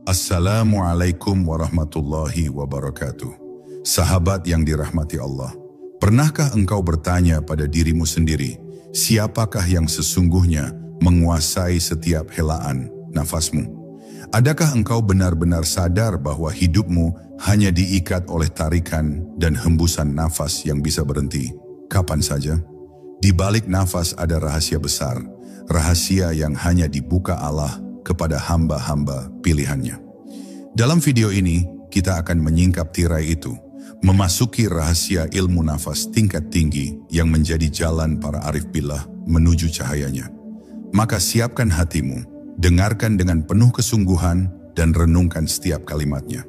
Assalamualaikum warahmatullahi wabarakatuh. Sahabat yang dirahmati Allah, pernahkah engkau bertanya pada dirimu sendiri, siapakah yang sesungguhnya menguasai setiap helaan nafasmu? Adakah engkau benar-benar sadar bahwa hidupmu hanya diikat oleh tarikan dan hembusan nafas yang bisa berhenti kapan saja? Di balik nafas ada rahasia besar, rahasia yang hanya dibuka Allah kepada hamba-hamba pilihannya. Dalam video ini, kita akan menyingkap tirai itu, memasuki rahasia ilmu nafas tingkat tinggi yang menjadi jalan para arif billah menuju cahayanya. Maka siapkan hatimu, dengarkan dengan penuh kesungguhan dan renungkan setiap kalimatnya.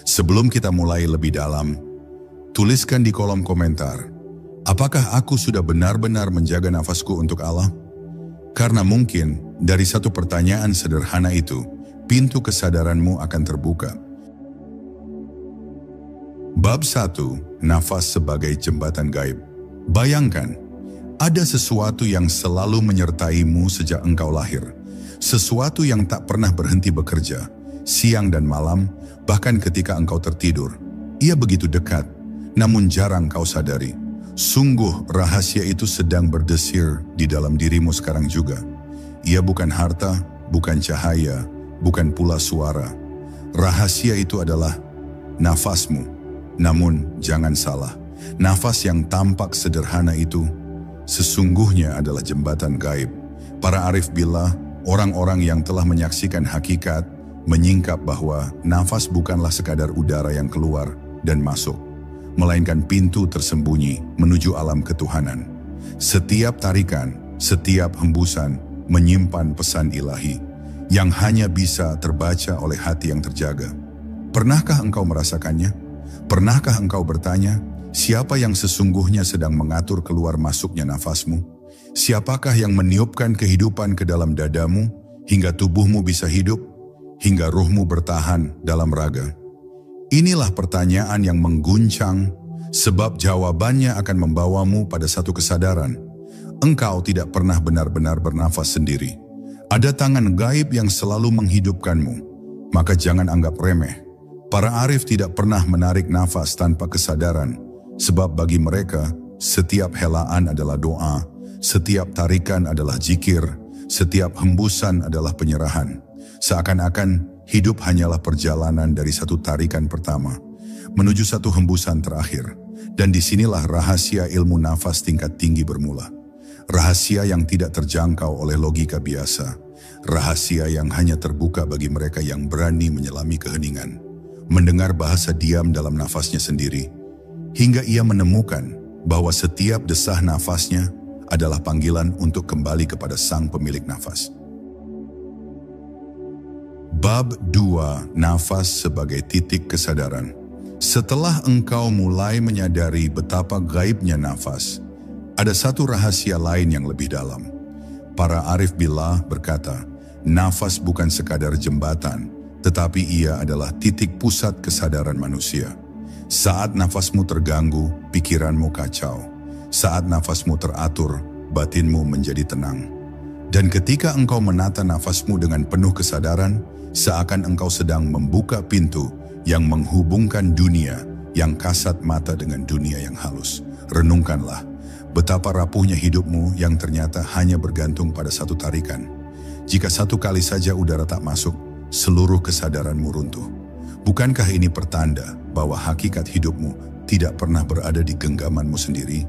Sebelum kita mulai lebih dalam, tuliskan di kolom komentar, apakah aku sudah benar-benar menjaga nafasku untuk Allah? Karena mungkin dari satu pertanyaan sederhana itu, pintu kesadaranmu akan terbuka. Bab 1. Nafas sebagai jembatan gaib. Bayangkan, ada sesuatu yang selalu menyertaimu sejak engkau lahir. Sesuatu yang tak pernah berhenti bekerja, siang dan malam, bahkan ketika engkau tertidur. Ia begitu dekat, namun jarang kau sadari. Sungguh rahasia itu sedang berdesir di dalam dirimu sekarang juga. Ia bukan harta, bukan cahaya, bukan pula suara. Rahasia itu adalah nafasmu. Namun jangan salah, nafas yang tampak sederhana itu sesungguhnya adalah jembatan gaib. Para arif billah, orang-orang yang telah menyaksikan hakikat, menyingkap bahwa nafas bukanlah sekadar udara yang keluar dan masuk, melainkan pintu tersembunyi menuju alam ketuhanan. Setiap tarikan, setiap hembusan menyimpan pesan ilahi yang hanya bisa terbaca oleh hati yang terjaga. Pernahkah engkau merasakannya? Pernahkah engkau bertanya, siapa yang sesungguhnya sedang mengatur keluar masuknya nafasmu? Siapakah yang meniupkan kehidupan ke dalam dadamu hingga tubuhmu bisa hidup, hingga ruhmu bertahan dalam raga? Inilah pertanyaan yang mengguncang, sebab jawabannya akan membawamu pada satu kesadaran. Engkau tidak pernah benar-benar bernafas sendiri. Ada tangan gaib yang selalu menghidupkanmu, maka jangan anggap remeh. Para arif tidak pernah menarik nafas tanpa kesadaran, sebab bagi mereka, setiap helaan adalah doa, setiap tarikan adalah zikir, setiap hembusan adalah penyerahan. Seakan-akan hidup hanyalah perjalanan dari satu tarikan pertama menuju satu hembusan terakhir. Dan disinilah rahasia ilmu nafas tingkat tinggi bermula. Rahasia yang tidak terjangkau oleh logika biasa. Rahasia yang hanya terbuka bagi mereka yang berani menyelami keheningan, mendengar bahasa diam dalam nafasnya sendiri, hingga ia menemukan bahwa setiap desah nafasnya adalah panggilan untuk kembali kepada sang pemilik nafas. Bab 2. Nafas sebagai titik kesadaran. Setelah engkau mulai menyadari betapa gaibnya nafas, ada satu rahasia lain yang lebih dalam. Para arif billah berkata, nafas bukan sekadar jembatan, tetapi ia adalah titik pusat kesadaran manusia. Saat nafasmu terganggu, pikiranmu kacau. Saat nafasmu teratur, batinmu menjadi tenang. Dan ketika engkau menata nafasmu dengan penuh kesadaran, seakan engkau sedang membuka pintu yang menghubungkan dunia yang kasat mata dengan dunia yang halus. Renungkanlah betapa rapuhnya hidupmu yang ternyata hanya bergantung pada satu tarikan. Jika satu kali saja udara tak masuk, seluruh kesadaranmu runtuh. Bukankah ini pertanda bahwa hakikat hidupmu tidak pernah berada di genggamanmu sendiri?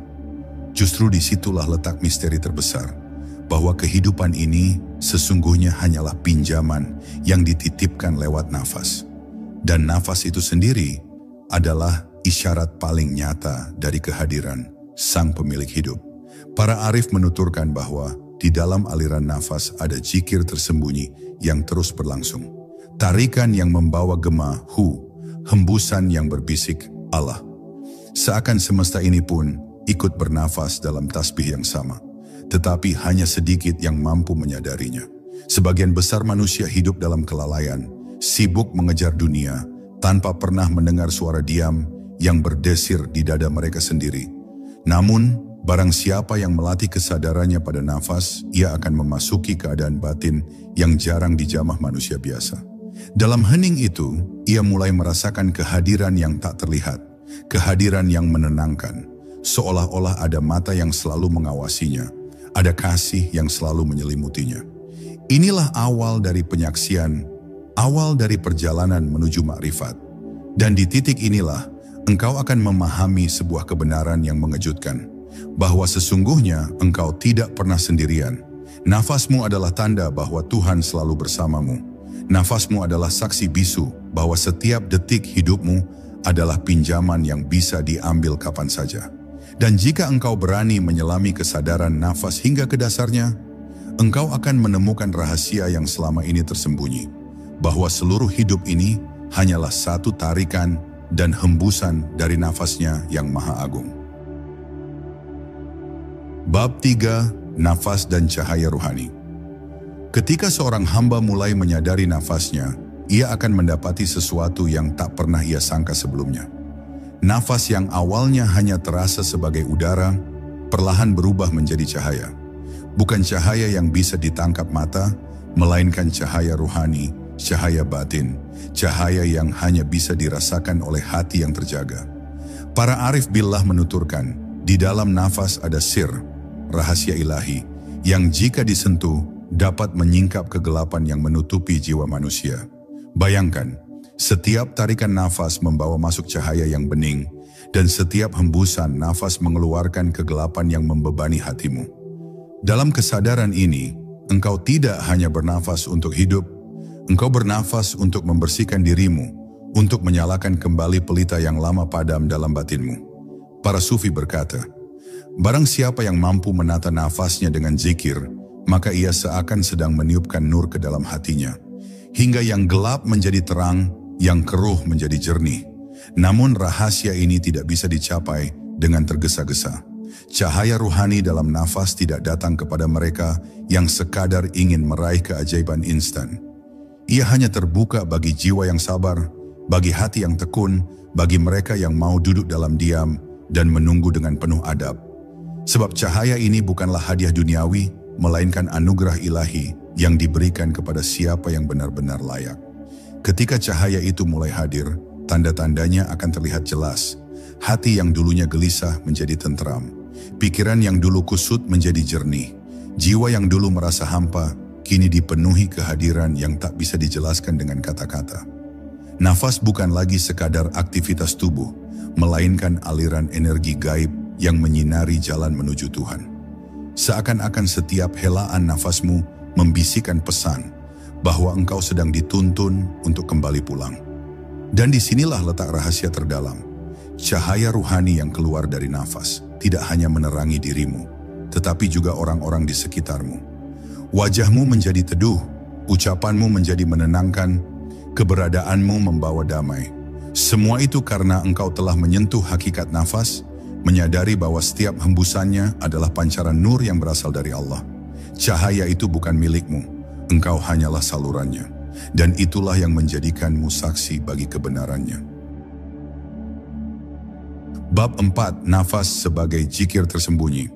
Justru disitulah letak misteri terbesar, bahwa kehidupan ini sesungguhnya hanyalah pinjaman yang dititipkan lewat nafas. Dan nafas itu sendiri adalah isyarat paling nyata dari kehadiran sang pemilik hidup. Para arif menuturkan bahwa di dalam aliran nafas ada zikir tersembunyi yang terus berlangsung. Tarikan yang membawa gema hu, hembusan yang berbisik Allah. Seakan semesta ini pun ikut bernafas dalam tasbih yang sama. Tetapi hanya sedikit yang mampu menyadarinya. Sebagian besar manusia hidup dalam kelalaian, sibuk mengejar dunia, tanpa pernah mendengar suara diam yang berdesir di dada mereka sendiri. Namun, barang siapa yang melatih kesadarannya pada nafas, ia akan memasuki keadaan batin yang jarang dijamah manusia biasa. Dalam hening itu, ia mulai merasakan kehadiran yang tak terlihat, kehadiran yang menenangkan, seolah-olah ada mata yang selalu mengawasinya, ada kasih yang selalu menyelimutinya. Inilah awal dari penyaksian, awal dari perjalanan menuju makrifat. Dan di titik inilah, engkau akan memahami sebuah kebenaran yang mengejutkan, bahwa sesungguhnya engkau tidak pernah sendirian. Nafasmu adalah tanda bahwa Tuhan selalu bersamamu. Nafasmu adalah saksi bisu bahwa setiap detik hidupmu adalah pinjaman yang bisa diambil kapan saja. Dan jika engkau berani menyelami kesadaran nafas hingga ke dasarnya, engkau akan menemukan rahasia yang selama ini tersembunyi, bahwa seluruh hidup ini hanyalah satu tarikan dan hembusan dari nafasnya yang maha agung. Bab 3, Nafas dan Cahaya Ruhani. Ketika seorang hamba mulai menyadari nafasnya, ia akan mendapati sesuatu yang tak pernah ia sangka sebelumnya. Nafas yang awalnya hanya terasa sebagai udara, perlahan berubah menjadi cahaya. Bukan cahaya yang bisa ditangkap mata, melainkan cahaya ruhani, cahaya batin, cahaya yang hanya bisa dirasakan oleh hati yang terjaga. Para arif billah menuturkan, di dalam nafas ada sir, rahasia ilahi, yang jika disentuh dapat menyingkap kegelapan yang menutupi jiwa manusia. Bayangkan, setiap tarikan nafas membawa masuk cahaya yang bening, dan setiap hembusan nafas mengeluarkan kegelapan yang membebani hatimu. Dalam kesadaran ini, engkau tidak hanya bernafas untuk hidup, engkau bernafas untuk membersihkan dirimu, untuk menyalakan kembali pelita yang lama padam dalam batinmu. Para sufi berkata, barang siapa yang mampu menata nafasnya dengan zikir, maka ia seakan sedang meniupkan nur ke dalam hatinya, hingga yang gelap menjadi terang, yang keruh menjadi jernih. Namun rahasia ini tidak bisa dicapai dengan tergesa-gesa. Cahaya ruhani dalam nafas tidak datang kepada mereka yang sekadar ingin meraih keajaiban instan. Ia hanya terbuka bagi jiwa yang sabar, bagi hati yang tekun, bagi mereka yang mau duduk dalam diam dan menunggu dengan penuh adab. Sebab cahaya ini bukanlah hadiah duniawi, melainkan anugerah ilahi yang diberikan kepada siapa yang benar-benar layak. Ketika cahaya itu mulai hadir, tanda-tandanya akan terlihat jelas. Hati yang dulunya gelisah menjadi tenteram. Pikiran yang dulu kusut menjadi jernih. Jiwa yang dulu merasa hampa, kini dipenuhi kehadiran yang tak bisa dijelaskan dengan kata-kata. Nafas bukan lagi sekadar aktivitas tubuh, melainkan aliran energi gaib yang menyinari jalan menuju Tuhan. Seakan-akan setiap helaan nafasmu membisikkan pesan bahwa engkau sedang dituntun untuk kembali pulang. Dan disinilah letak rahasia terdalam. Cahaya ruhani yang keluar dari nafas tidak hanya menerangi dirimu, tetapi juga orang-orang di sekitarmu. Wajahmu menjadi teduh, ucapanmu menjadi menenangkan, keberadaanmu membawa damai. Semua itu karena engkau telah menyentuh hakikat nafas, menyadari bahwa setiap hembusannya adalah pancaran nur yang berasal dari Allah. Cahaya itu bukan milikmu, engkau hanyalah salurannya. Dan itulah yang menjadikanmu saksi bagi kebenarannya. Bab 4, Nafas sebagai Zikir Tersembunyi.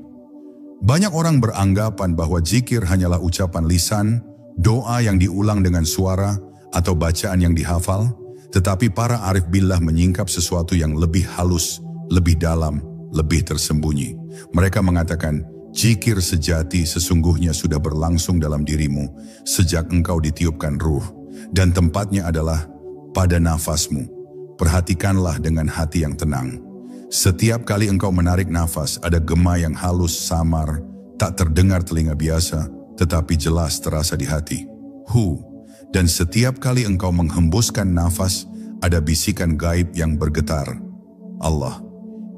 Banyak orang beranggapan bahwa zikir hanyalah ucapan lisan, doa yang diulang dengan suara, atau bacaan yang dihafal, tetapi para arif billah menyingkap sesuatu yang lebih halus, lebih dalam, lebih tersembunyi. Mereka mengatakan, zikir sejati sesungguhnya sudah berlangsung dalam dirimu sejak engkau ditiupkan ruh, dan tempatnya adalah pada nafasmu. Perhatikanlah dengan hati yang tenang. Setiap kali engkau menarik nafas, ada gema yang halus, samar, tak terdengar telinga biasa, tetapi jelas terasa di hati. Hu. Dan setiap kali engkau menghembuskan nafas, ada bisikan gaib yang bergetar. Allah.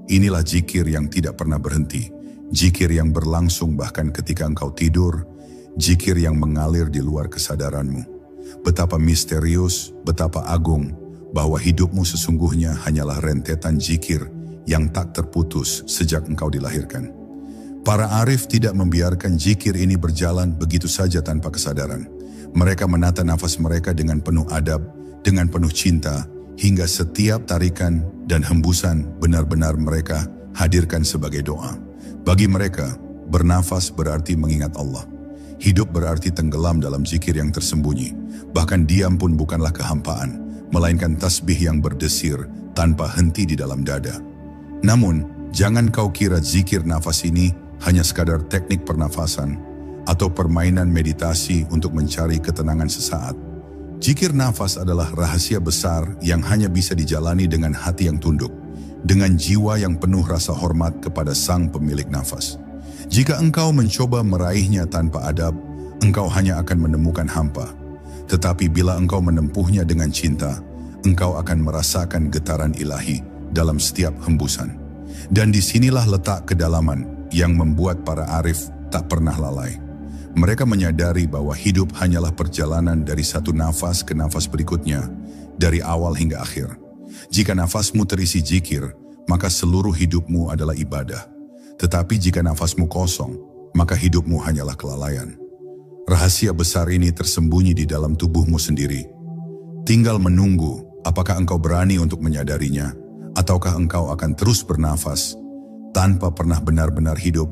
Inilah zikir yang tidak pernah berhenti, zikir yang berlangsung bahkan ketika engkau tidur, zikir yang mengalir di luar kesadaranmu. Betapa misterius, betapa agung, bahwa hidupmu sesungguhnya hanyalah rentetan zikir yang tak terputus sejak engkau dilahirkan. Para arif tidak membiarkan zikir ini berjalan begitu saja tanpa kesadaran. Mereka menata nafas mereka dengan penuh adab, dengan penuh cinta, hingga setiap tarikan dan hembusan benar-benar mereka hadirkan sebagai doa. Bagi mereka, bernafas berarti mengingat Allah. Hidup berarti tenggelam dalam zikir yang tersembunyi. Bahkan diam pun bukanlah kehampaan, melainkan tasbih yang berdesir tanpa henti di dalam dada. Namun, jangan kau kira zikir nafas ini hanya sekadar teknik pernafasan atau permainan meditasi untuk mencari ketenangan sesaat. Zikir nafas adalah rahasia besar yang hanya bisa dijalani dengan hati yang tunduk, dengan jiwa yang penuh rasa hormat kepada sang pemilik nafas. Jika engkau mencoba meraihnya tanpa adab, engkau hanya akan menemukan hampa. Tetapi bila engkau menempuhnya dengan cinta, engkau akan merasakan getaran ilahi dalam setiap hembusan. Dan disinilah letak kedalaman yang membuat para arif tak pernah lalai. Mereka menyadari bahwa hidup hanyalah perjalanan dari satu nafas ke nafas berikutnya, dari awal hingga akhir. Jika nafasmu terisi zikir, maka seluruh hidupmu adalah ibadah. Tetapi jika nafasmu kosong, maka hidupmu hanyalah kelalaian. Rahasia besar ini tersembunyi di dalam tubuhmu sendiri. Tinggal menunggu apakah engkau berani untuk menyadarinya, ataukah engkau akan terus bernafas tanpa pernah benar-benar hidup.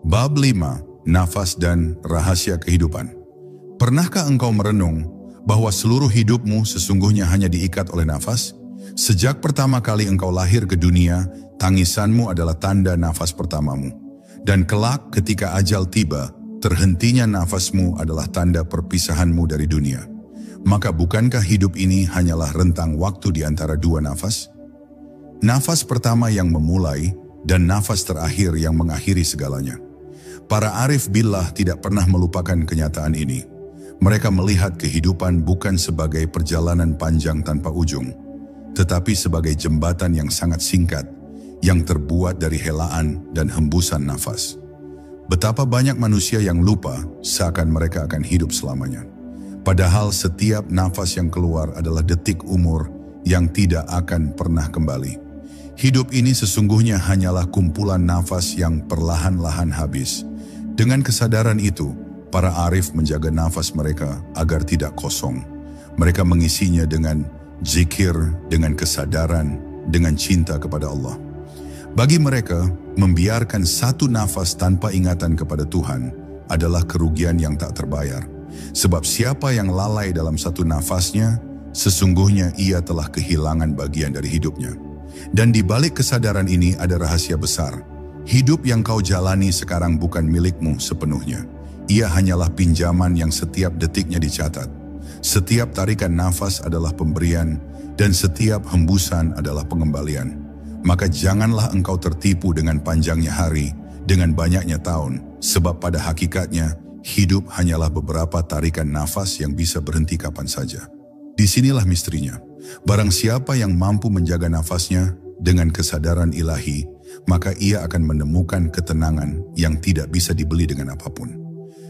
Bab 5. Nafas dan Rahasia Kehidupan. Pernahkah engkau merenung bahwa seluruh hidupmu sesungguhnya hanya diikat oleh nafas? Sejak pertama kali engkau lahir ke dunia, tangisanmu adalah tanda nafas pertamamu. Dan kelak ketika ajal tiba, terhentinya nafasmu adalah tanda perpisahanmu dari dunia. Maka bukankah hidup ini hanyalah rentang waktu di antara dua nafas? Nafas pertama yang memulai dan nafas terakhir yang mengakhiri segalanya. Para arif billah tidak pernah melupakan kenyataan ini. Mereka melihat kehidupan bukan sebagai perjalanan panjang tanpa ujung, tetapi sebagai jembatan yang sangat singkat, yang terbuat dari helaan dan hembusan nafas. Betapa banyak manusia yang lupa seakan mereka akan hidup selamanya. Padahal setiap nafas yang keluar adalah detik umur yang tidak akan pernah kembali. Hidup ini sesungguhnya hanyalah kumpulan nafas yang perlahan-lahan habis. Dengan kesadaran itu, para arif menjaga nafas mereka agar tidak kosong. Mereka mengisinya dengan zikir, dengan kesadaran, dengan cinta kepada Allah. Bagi mereka, membiarkan satu nafas tanpa ingatan kepada Tuhan adalah kerugian yang tak terbayar. Sebab siapa yang lalai dalam satu nafasnya, sesungguhnya ia telah kehilangan bagian dari hidupnya. Dan di balik kesadaran ini ada rahasia besar. Hidup yang kau jalani sekarang bukan milikmu sepenuhnya. Ia hanyalah pinjaman yang setiap detiknya dicatat. Setiap tarikan nafas adalah pemberian, dan setiap hembusan adalah pengembalian. Maka janganlah engkau tertipu dengan panjangnya hari, dengan banyaknya tahun, sebab pada hakikatnya, hidup hanyalah beberapa tarikan nafas yang bisa berhenti kapan saja. Disinilah misterinya. Barang siapa yang mampu menjaga nafasnya dengan kesadaran ilahi, maka ia akan menemukan ketenangan yang tidak bisa dibeli dengan apapun.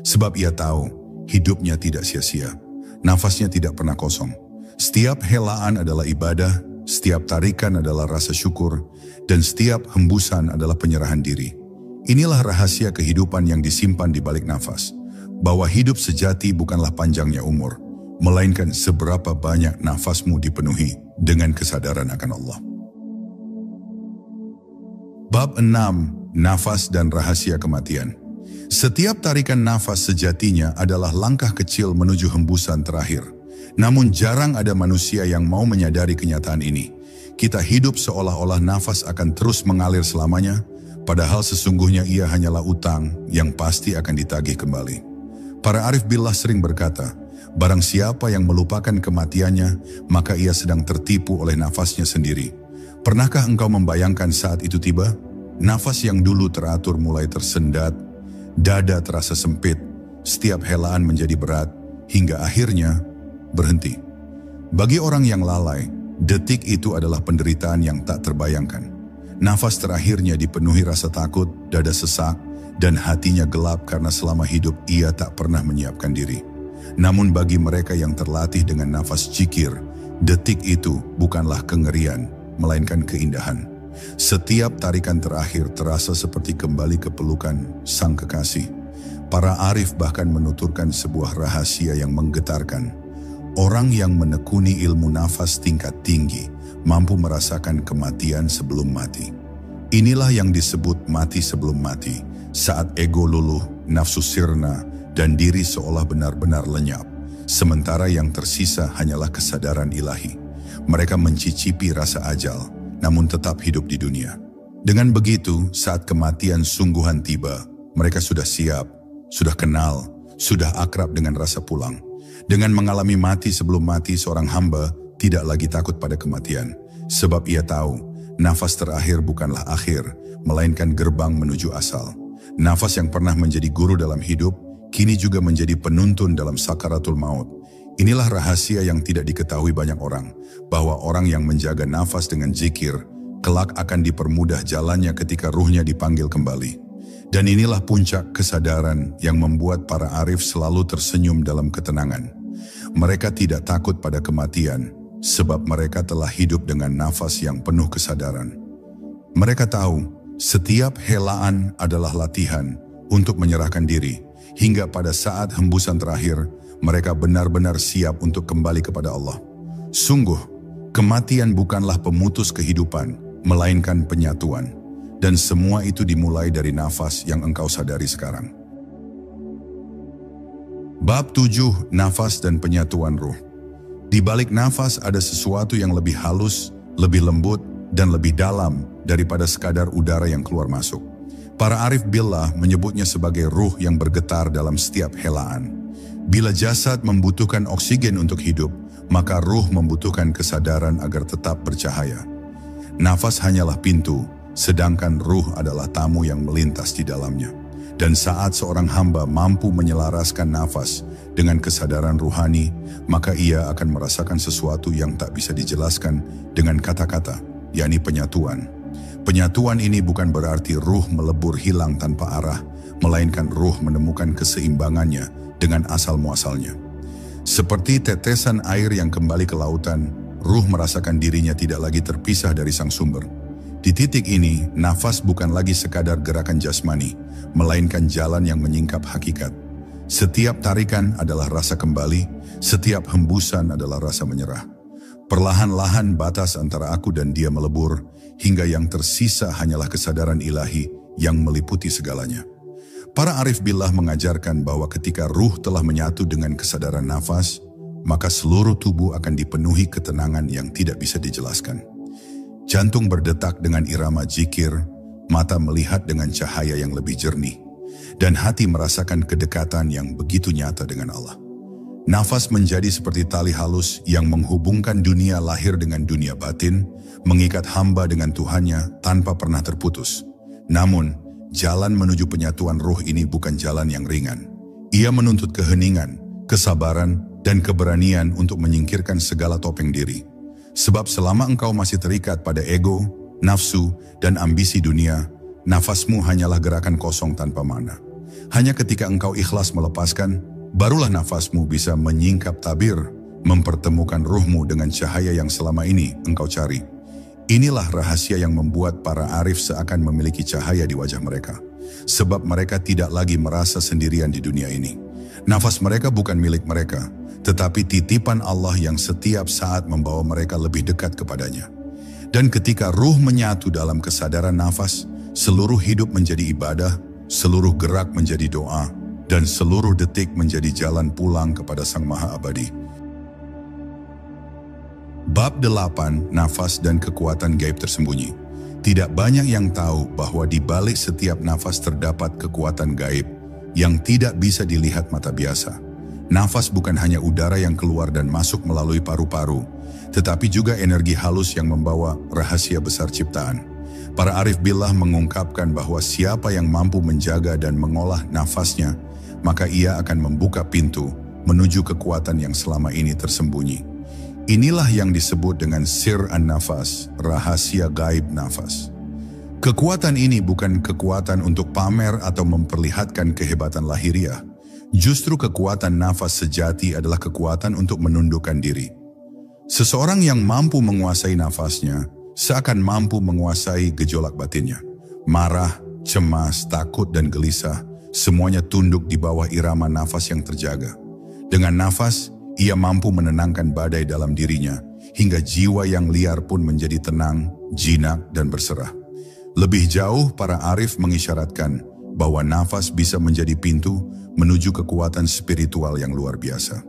Sebab ia tahu, hidupnya tidak sia-sia. Nafasnya tidak pernah kosong. Setiap helaan adalah ibadah, setiap tarikan adalah rasa syukur, dan setiap hembusan adalah penyerahan diri. Inilah rahasia kehidupan yang disimpan di balik nafas. Bahwa hidup sejati bukanlah panjangnya umur, melainkan seberapa banyak nafasmu dipenuhi dengan kesadaran akan Allah. Bab 6. Nafas dan Rahasia Kematian. Setiap tarikan nafas sejatinya adalah langkah kecil menuju hembusan terakhir. Namun jarang ada manusia yang mau menyadari kenyataan ini. Kita hidup seolah-olah nafas akan terus mengalir selamanya, padahal sesungguhnya ia hanyalah utang yang pasti akan ditagih kembali. Para arif billah sering berkata, barang siapa yang melupakan kematiannya, maka ia sedang tertipu oleh nafasnya sendiri. Pernahkah engkau membayangkan saat itu tiba? Nafas yang dulu teratur mulai tersendat, dada terasa sempit, setiap helaan menjadi berat, hingga akhirnya berhenti. Bagi orang yang lalai, detik itu adalah penderitaan yang tak terbayangkan. Nafas terakhirnya dipenuhi rasa takut, dada sesak, dan hatinya gelap karena selama hidup ia tak pernah menyiapkan diri. Namun bagi mereka yang terlatih dengan nafas zikir, detik itu bukanlah kengerian, melainkan keindahan. Setiap tarikan terakhir terasa seperti kembali ke pelukan sang kekasih. Para arif bahkan menuturkan sebuah rahasia yang menggetarkan. Orang yang menekuni ilmu nafas tingkat tinggi mampu merasakan kematian sebelum mati. Inilah yang disebut mati sebelum mati, saat ego luluh, nafsu sirna, dan diri seolah benar-benar lenyap. Sementara yang tersisa hanyalah kesadaran ilahi. Mereka mencicipi rasa ajal, namun tetap hidup di dunia. Dengan begitu, saat kematian sungguhan tiba, mereka sudah siap, sudah kenal, sudah akrab dengan rasa pulang. Dengan mengalami mati sebelum mati, seorang hamba tidak lagi takut pada kematian. Sebab ia tahu, nafas terakhir bukanlah akhir, melainkan gerbang menuju asal. Nafas yang pernah menjadi guru dalam hidup, kini juga menjadi penuntun dalam sakaratul maut. Inilah rahasia yang tidak diketahui banyak orang, bahwa orang yang menjaga nafas dengan zikir, kelak akan dipermudah jalannya ketika ruhnya dipanggil kembali. Dan inilah puncak kesadaran yang membuat para arif selalu tersenyum dalam ketenangan. Mereka tidak takut pada kematian, sebab mereka telah hidup dengan nafas yang penuh kesadaran. Mereka tahu, setiap helaan adalah latihan untuk menyerahkan diri, hingga pada saat hembusan terakhir, mereka benar-benar siap untuk kembali kepada Allah. Sungguh, kematian bukanlah pemutus kehidupan, melainkan penyatuan. Dan semua itu dimulai dari nafas yang engkau sadari sekarang. Bab 7, Nafas dan Penyatuan Ruh. Di balik nafas ada sesuatu yang lebih halus, lebih lembut, dan lebih dalam daripada sekadar udara yang keluar masuk. Para arif billah menyebutnya sebagai ruh yang bergetar dalam setiap helaan. Bila jasad membutuhkan oksigen untuk hidup, maka ruh membutuhkan kesadaran agar tetap bercahaya. Nafas hanyalah pintu, sedangkan ruh adalah tamu yang melintas di dalamnya. Dan saat seorang hamba mampu menyelaraskan nafas dengan kesadaran ruhani, maka ia akan merasakan sesuatu yang tak bisa dijelaskan dengan kata-kata, yakni penyatuan. Penyatuan ini bukan berarti ruh melebur hilang tanpa arah, melainkan ruh menemukan keseimbangannya dengan asal-muasalnya. Seperti tetesan air yang kembali ke lautan, ruh merasakan dirinya tidak lagi terpisah dari sang sumber. Di titik ini, nafas bukan lagi sekadar gerakan jasmani, melainkan jalan yang menyingkap hakikat. Setiap tarikan adalah rasa kembali, setiap hembusan adalah rasa menyerah. Perlahan-lahan batas antara aku dan dia melebur, hingga yang tersisa hanyalah kesadaran ilahi yang meliputi segalanya. Para arif billah mengajarkan bahwa ketika ruh telah menyatu dengan kesadaran nafas, maka seluruh tubuh akan dipenuhi ketenangan yang tidak bisa dijelaskan. Jantung berdetak dengan irama zikir, mata melihat dengan cahaya yang lebih jernih, dan hati merasakan kedekatan yang begitu nyata dengan Allah. Nafas menjadi seperti tali halus yang menghubungkan dunia lahir dengan dunia batin, mengikat hamba dengan Tuhannya tanpa pernah terputus. Namun, jalan menuju penyatuan ruh ini bukan jalan yang ringan. Ia menuntut keheningan, kesabaran, dan keberanian untuk menyingkirkan segala topeng diri. Sebab selama engkau masih terikat pada ego, nafsu, dan ambisi dunia, nafasmu hanyalah gerakan kosong tanpa makna. Hanya ketika engkau ikhlas melepaskan, barulah nafasmu bisa menyingkap tabir, mempertemukan ruhmu dengan cahaya yang selama ini engkau cari. Inilah rahasia yang membuat para arif seakan memiliki cahaya di wajah mereka. Sebab mereka tidak lagi merasa sendirian di dunia ini. Nafas mereka bukan milik mereka, tetapi titipan Allah yang setiap saat membawa mereka lebih dekat kepadanya. Dan ketika ruh menyatu dalam kesadaran nafas, seluruh hidup menjadi ibadah, seluruh gerak menjadi doa, dan seluruh detik menjadi jalan pulang kepada Sang Maha Abadi. Bab 8, Nafas dan Kekuatan Gaib Tersembunyi. Tidak banyak yang tahu bahwa di balik setiap nafas terdapat kekuatan gaib yang tidak bisa dilihat mata biasa. Nafas bukan hanya udara yang keluar dan masuk melalui paru-paru, tetapi juga energi halus yang membawa rahasia besar ciptaan. Para arif billah mengungkapkan bahwa siapa yang mampu menjaga dan mengolah nafasnya, maka ia akan membuka pintu menuju kekuatan yang selama ini tersembunyi. Inilah yang disebut dengan sir an-nafas, rahasia gaib nafas. Kekuatan ini bukan kekuatan untuk pamer atau memperlihatkan kehebatan lahiriah. Justru kekuatan nafas sejati adalah kekuatan untuk menundukkan diri. Seseorang yang mampu menguasai nafasnya, seakan mampu menguasai gejolak batinnya. Marah, cemas, takut, dan gelisah, semuanya tunduk di bawah irama nafas yang terjaga. Dengan nafas, ia mampu menenangkan badai dalam dirinya, hingga jiwa yang liar pun menjadi tenang, jinak, dan berserah. Lebih jauh, para arif mengisyaratkan bahwa nafas bisa menjadi pintu menuju kekuatan spiritual yang luar biasa.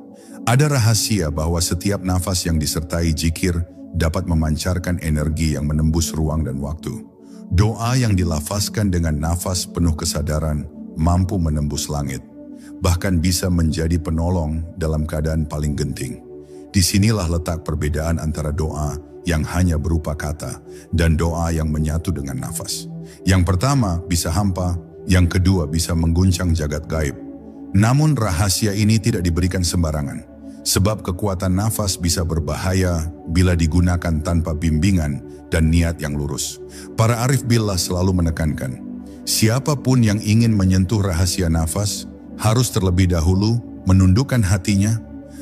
Ada rahasia bahwa setiap nafas yang disertai zikir dapat memancarkan energi yang menembus ruang dan waktu. Doa yang dilafazkan dengan nafas penuh kesadaran mampu menembus langit, bahkan bisa menjadi penolong dalam keadaan paling genting. Disinilah letak perbedaan antara doa yang hanya berupa kata dan doa yang menyatu dengan nafas. Yang pertama bisa hampa, yang kedua bisa mengguncang jagat gaib. Namun rahasia ini tidak diberikan sembarangan, sebab kekuatan nafas bisa berbahaya bila digunakan tanpa bimbingan dan niat yang lurus. Para arif billah selalu menekankan, siapapun yang ingin menyentuh rahasia nafas harus terlebih dahulu menundukkan hatinya,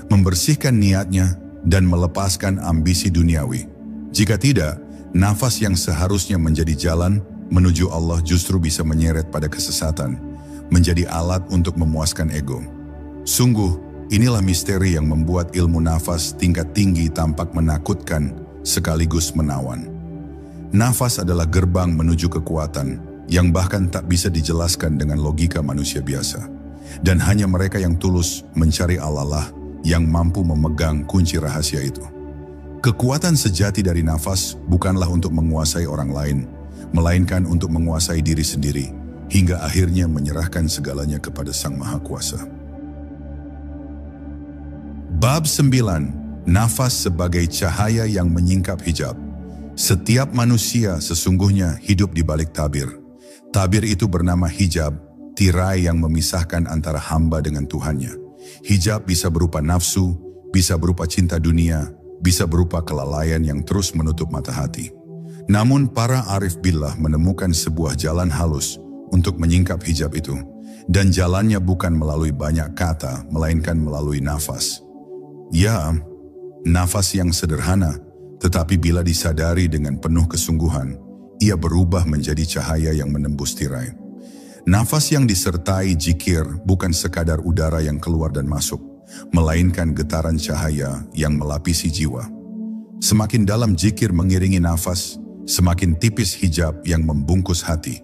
membersihkan niatnya, dan melepaskan ambisi duniawi. Jika tidak, nafas yang seharusnya menjadi jalan menuju Allah justru bisa menyeret pada kesesatan, menjadi alat untuk memuaskan ego. Sungguh, inilah misteri yang membuat ilmu nafas tingkat tinggi tampak menakutkan sekaligus menawan. Nafas adalah gerbang menuju kekuatan yang bahkan tak bisa dijelaskan dengan logika manusia biasa. Dan hanya mereka yang tulus mencari Allah yang mampu memegang kunci rahasia itu. Kekuatan sejati dari nafas bukanlah untuk menguasai orang lain, melainkan untuk menguasai diri sendiri, hingga akhirnya menyerahkan segalanya kepada Sang Maha Kuasa. Bab 9. Nafas sebagai cahaya yang menyingkap hijab. Setiap manusia sesungguhnya hidup di balik tabir. Tabir itu bernama hijab, tirai yang memisahkan antara hamba dengan Tuhannya. Hijab bisa berupa nafsu, bisa berupa cinta dunia, bisa berupa kelalaian yang terus menutup mata hati. Namun para arif billah menemukan sebuah jalan halus untuk menyingkap hijab itu. Dan jalannya bukan melalui banyak kata, melainkan melalui nafas. Ya, nafas yang sederhana, tetapi bila disadari dengan penuh kesungguhan, ia berubah menjadi cahaya yang menembus tirai. Nafas yang disertai zikir bukan sekadar udara yang keluar dan masuk, melainkan getaran cahaya yang melapisi jiwa. Semakin dalam zikir mengiringi nafas, semakin tipis hijab yang membungkus hati.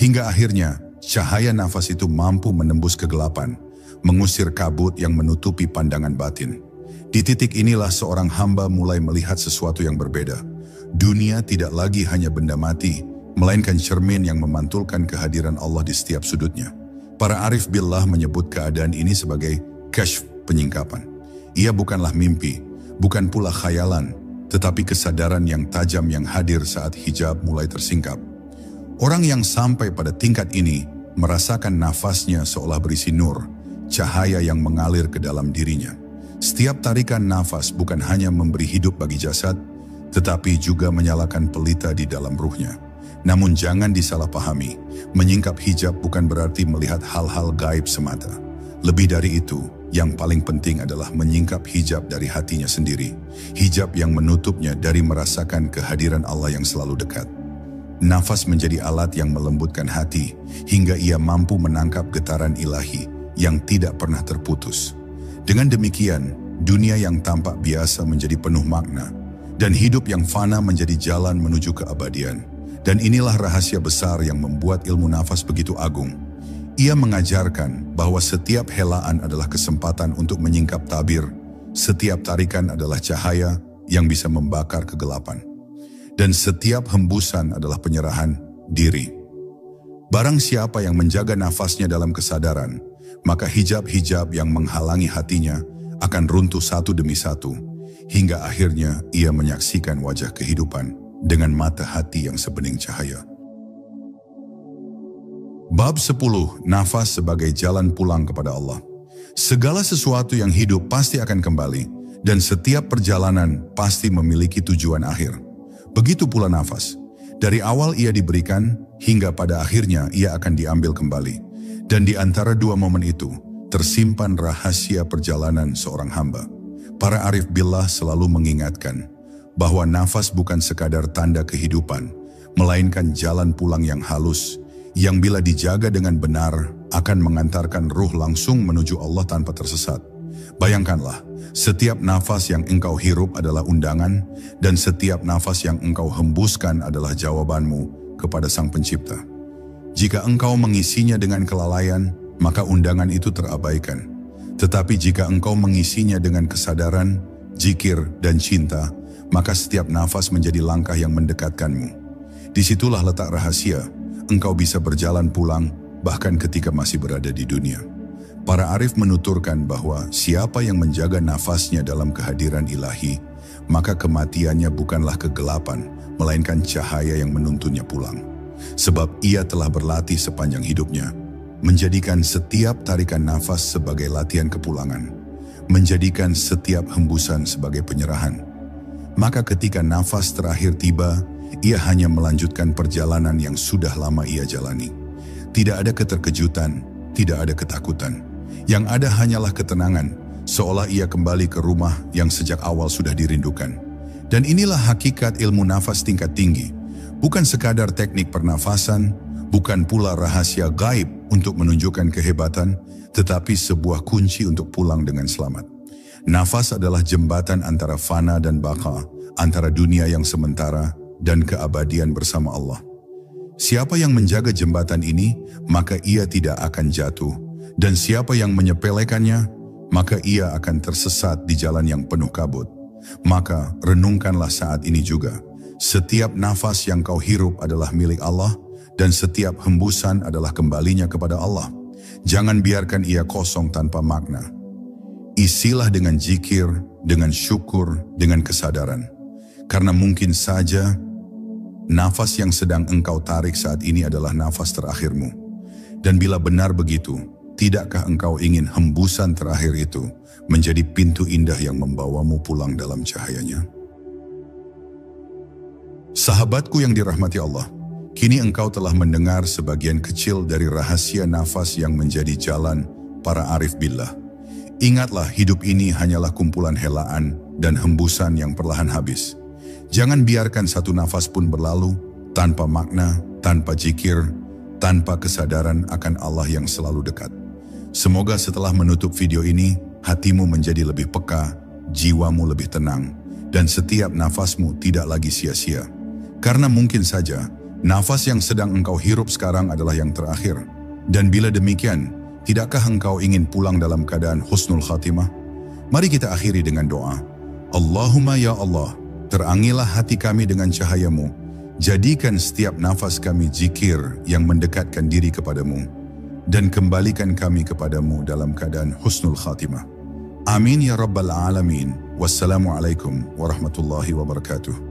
Hingga akhirnya, cahaya nafas itu mampu menembus kegelapan, mengusir kabut yang menutupi pandangan batin. Di titik inilah seorang hamba mulai melihat sesuatu yang berbeda. Dunia tidak lagi hanya benda mati, melainkan cermin yang memantulkan kehadiran Allah di setiap sudutnya. Para arif billah menyebut keadaan ini sebagai kashf, penyingkapan. Ia bukanlah mimpi, bukan pula khayalan, tetapi kesadaran yang tajam yang hadir saat hijab mulai tersingkap. Orang yang sampai pada tingkat ini merasakan nafasnya seolah berisi nur, cahaya yang mengalir ke dalam dirinya. Setiap tarikan nafas bukan hanya memberi hidup bagi jasad, tetapi juga menyalakan pelita di dalam ruhnya. Namun jangan disalahpahami, menyingkap hijab bukan berarti melihat hal-hal gaib semata. Lebih dari itu, yang paling penting adalah menyingkap hijab dari hatinya sendiri. Hijab yang menutupnya dari merasakan kehadiran Allah yang selalu dekat. Nafas menjadi alat yang melembutkan hati, hingga ia mampu menangkap getaran ilahi yang tidak pernah terputus. Dengan demikian, dunia yang tampak biasa menjadi penuh makna, dan hidup yang fana menjadi jalan menuju keabadian. Dan inilah rahasia besar yang membuat ilmu nafas begitu agung. Ia mengajarkan bahwa setiap helaan adalah kesempatan untuk menyingkap tabir, setiap tarikan adalah cahaya yang bisa membakar kegelapan, dan setiap hembusan adalah penyerahan diri. Barang siapa yang menjaga nafasnya dalam kesadaran, maka hijab-hijab yang menghalangi hatinya akan runtuh satu demi satu, hingga akhirnya ia menyaksikan wajah kehidupan dengan mata hati yang sebening cahaya. Bab 10. Nafas sebagai jalan pulang kepada Allah. Segala sesuatu yang hidup pasti akan kembali, dan setiap perjalanan pasti memiliki tujuan akhir. Begitu pula nafas. Dari awal ia diberikan, hingga pada akhirnya ia akan diambil kembali. Dan di antara dua momen itu, tersimpan rahasia perjalanan seorang hamba. Para arif billah selalu mengingatkan bahwa nafas bukan sekadar tanda kehidupan, melainkan jalan pulang yang halus, yang bila dijaga dengan benar akan mengantarkan ruh langsung menuju Allah tanpa tersesat. Bayangkanlah, setiap nafas yang engkau hirup adalah undangan, dan setiap nafas yang engkau hembuskan adalah jawabanmu kepada Sang Pencipta. Jika engkau mengisinya dengan kelalaian, maka undangan itu terabaikan. Tetapi jika engkau mengisinya dengan kesadaran, zikir, dan cinta, maka setiap nafas menjadi langkah yang mendekatkanmu. Disitulah letak rahasia, engkau bisa berjalan pulang, bahkan ketika masih berada di dunia. Para arif menuturkan bahwa siapa yang menjaga nafasnya dalam kehadiran ilahi, maka kematiannya bukanlah kegelapan, melainkan cahaya yang menuntunnya pulang. Sebab ia telah berlatih sepanjang hidupnya, menjadikan setiap tarikan nafas sebagai latihan kepulangan, menjadikan setiap hembusan sebagai penyerahan. Maka ketika nafas terakhir tiba, ia hanya melanjutkan perjalanan yang sudah lama ia jalani. Tidak ada keterkejutan, tidak ada ketakutan. Yang ada hanyalah ketenangan, seolah ia kembali ke rumah yang sejak awal sudah dirindukan. Dan inilah hakikat ilmu nafas tingkat tinggi. Bukan sekadar teknik pernafasan, bukan pula rahasia gaib untuk menunjukkan kehebatan, tetapi sebuah kunci untuk pulang dengan selamat. Nafas adalah jembatan antara fana dan baka, antara dunia yang sementara dan keabadian bersama Allah. Siapa yang menjaga jembatan ini, maka ia tidak akan jatuh. Dan siapa yang menyepelekannya, maka ia akan tersesat di jalan yang penuh kabut. Maka renungkanlah saat ini juga. Setiap nafas yang kau hirup adalah milik Allah, dan setiap hembusan adalah kembalinya kepada Allah. Jangan biarkan ia kosong tanpa makna. Isilah dengan zikir, dengan syukur, dengan kesadaran. Karena mungkin saja nafas yang sedang engkau tarik saat ini adalah nafas terakhirmu. Dan bila benar begitu, tidakkah engkau ingin hembusan terakhir itu menjadi pintu indah yang membawamu pulang dalam cahayanya? Sahabatku yang dirahmati Allah, kini engkau telah mendengar sebagian kecil dari rahasia nafas yang menjadi jalan para arif billah. Ingatlah, hidup ini hanyalah kumpulan helaan dan hembusan yang perlahan habis. Jangan biarkan satu nafas pun berlalu tanpa makna, tanpa zikir, tanpa kesadaran akan Allah yang selalu dekat. Semoga setelah menutup video ini, hatimu menjadi lebih peka, jiwamu lebih tenang, dan setiap nafasmu tidak lagi sia-sia. Karena mungkin saja, nafas yang sedang engkau hirup sekarang adalah yang terakhir. Dan bila demikian, tidakkah engkau ingin pulang dalam keadaan husnul khatimah? Mari kita akhiri dengan doa. Allahumma ya Allah, terangilah hati kami dengan cahayamu. Jadikan setiap nafas kami zikir yang mendekatkan diri kepadamu. Dan kembalikan kami kepadamu dalam keadaan husnul khatimah. Amin ya rabbal alamin. Wassalamualaikum warahmatullahi wabarakatuh.